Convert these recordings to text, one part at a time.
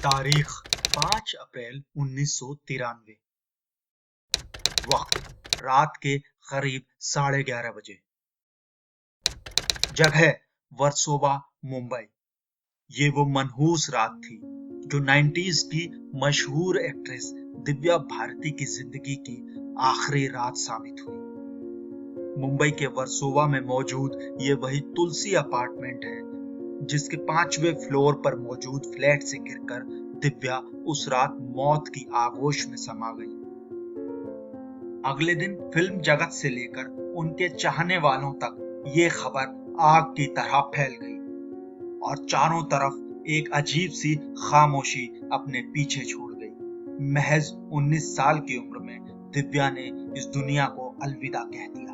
तारीख 5 अप्रैल 1993। वक्त रात के करीब 11:30 बजे। जगह वर्सोवा, मुंबई। ये वो मनहूस रात थी जो 90s की मशहूर एक्ट्रेस दिव्या भारती की जिंदगी की आखिरी रात साबित हुई। मुंबई के वर्सोवा में मौजूद ये वही तुलसी अपार्टमेंट है जिसके 5वें फ्लोर पर मौजूद फ्लैट से गिरकर दिव्या उस रात मौत की आगोश में समा गई। अगले दिन फिल्म जगत से लेकर उनके चाहने वालों तक ये खबर आग की तरह फैल गई और चारों तरफ एक अजीब सी खामोशी अपने पीछे छोड़ गई। महज 19 साल की उम्र में दिव्या ने इस दुनिया को अलविदा कह दिया।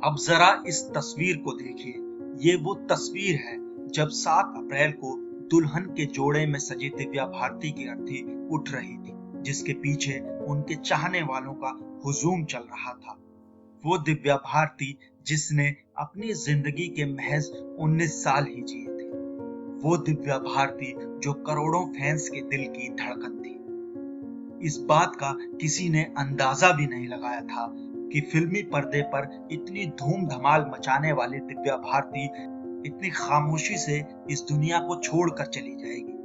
अब जरा इस तस्वीर को देखिए। ये वो तस्वीर है जब 7 अप्रैल को दुल्हन के जोड़े में सजी दिव्या भारती की अर्थी उठ रही थी, जिसके पीछे उनके चाहने वालों का हुजूम चल रहा था। वो दिव्या भारती जिसने अपनी जिंदगी के महज 19 साल ही जिए थे। वो दिव्या भारती जो करोड़ों फैंस के दिल की धड़कन थी। इस बात का किसी ने अंदाजा भी नहीं लगाया था कि फिल्मी पर्दे पर इतनी धूम धमाल मचाने वाली दिव्या भारती इतनी खामोशी से इस दुनिया को छोड़कर चली जाएगी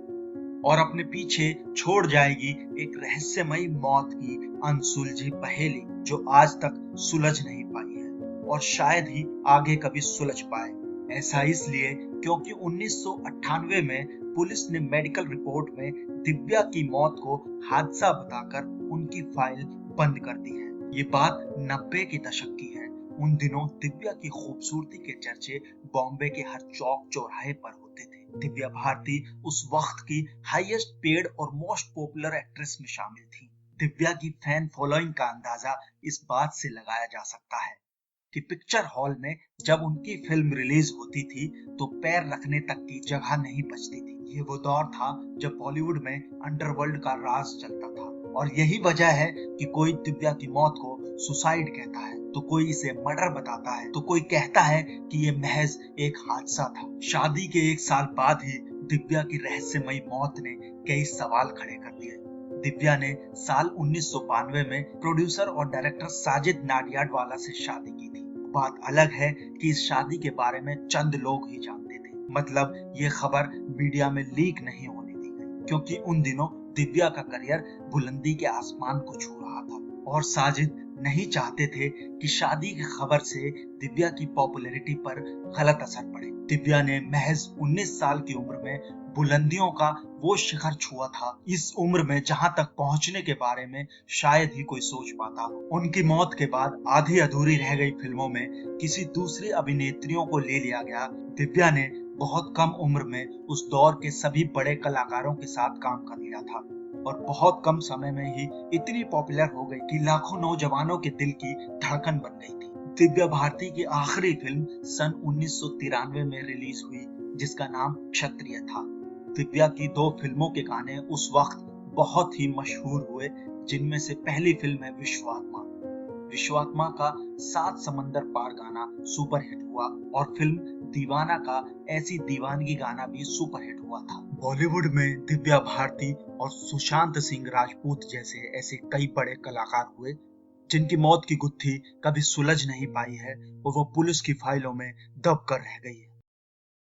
और अपने पीछे छोड़ जाएगी एक रहस्यमयी मौत की अनसुलझी पहेली जो आज तक सुलझ नहीं पाई है और शायद ही आगे कभी सुलझ पाए। ऐसा इसलिए क्योंकि 1998 में पुलिस ने मेडिकल रिपोर्ट में दिव्या की मौत को हादसा बताकर उनकी फाइल बंद कर दी है। ये बात 90 के दशक की है। उन दिनों दिव्या की खूबसूरती के चर्चे बॉम्बे के हर चौक चौराहे पर होते थे। दिव्या भारती उस वक्त की हाईएस्ट पेड और मोस्ट पॉपुलर एक्ट्रेस में शामिल थी। दिव्या की फैन फॉलोइंग का अंदाजा इस बात से लगाया जा सकता है कि पिक्चर हॉल में जब उनकी फिल्म रिलीज होती थी तो पैर रखने तक की जगह नहीं बचती थी। ये वो दौर था जब बॉलीवुड में अंडरवर्ल्ड का राज चलता था और यही वजह है कि कोई दिव्या की मौत को सुसाइड कहता है, तो कोई इसे मर्डर बताता है, तो कोई कहता है कि ये महज एक हादसा था। शादी के 1 साल बाद ही दिव्या की रहस्यमयी मौत ने कई सवाल खड़े कर दिए। दिव्या ने साल 1992 में प्रोड्यूसर और डायरेक्टर साजिद नाडियाडवाला से शादी की थी। बात अलग है कि इस शादी के बारे में चंद लोग ही जानते थे, मतलब ये खबर मीडिया में लीक नहीं होने दी गई, क्योंकि उन दिनों दिव्या का करियर बुलंदी के आसमान को छू रहा था और साजिद नहीं चाहते थे कि शादी की खबर से दिव्या की पॉपुलैरिटी पर गलत असर पड़े। दिव्या ने महज 19 साल की उम्र में बुलंदियों का वो शिखर छुआ था, इस उम्र में जहां तक पहुंचने के बारे में शायद ही कोई सोच पाता हो। उनकी मौत के बाद आधी अधूरी रह गई फिल्मों में किसी दूसरी अभिनेत्रियों को ले लिया गया। दिव्या ने बहुत कम उम्र में उस दौर के सभी बड़े कलाकारों के साथ काम कर लिया था और बहुत कम समय में ही इतनी पॉपुलर हो गई कि लाखों नौजवानों के दिल की धड़कन बन गई थी। दिव्या भारती की आखिरी फिल्म सन 1993 में रिलीज हुई जिसका नाम क्षत्रिय था। दिव्या की 2 फिल्मों के गाने उस वक्त बहुत ही मशहूर हुए, जिनमें से पहली फिल्म है विश्वात्मा। विश्वात्मा का 7 समंदर पार गाना सुपरहिट हुआ और फिल्म दीवाना का ऐसी दीवानगी गाना भी सुपरहिट हुआ था। बॉलीवुड में दिव्या भारती और सुशांत सिंह राजपूत जैसे ऐसे कई बड़े कलाकार हुए जिनकी मौत की गुत्थी कभी सुलझ नहीं पाई है और वो पुलिस की फाइलों में दब कर रह गई है।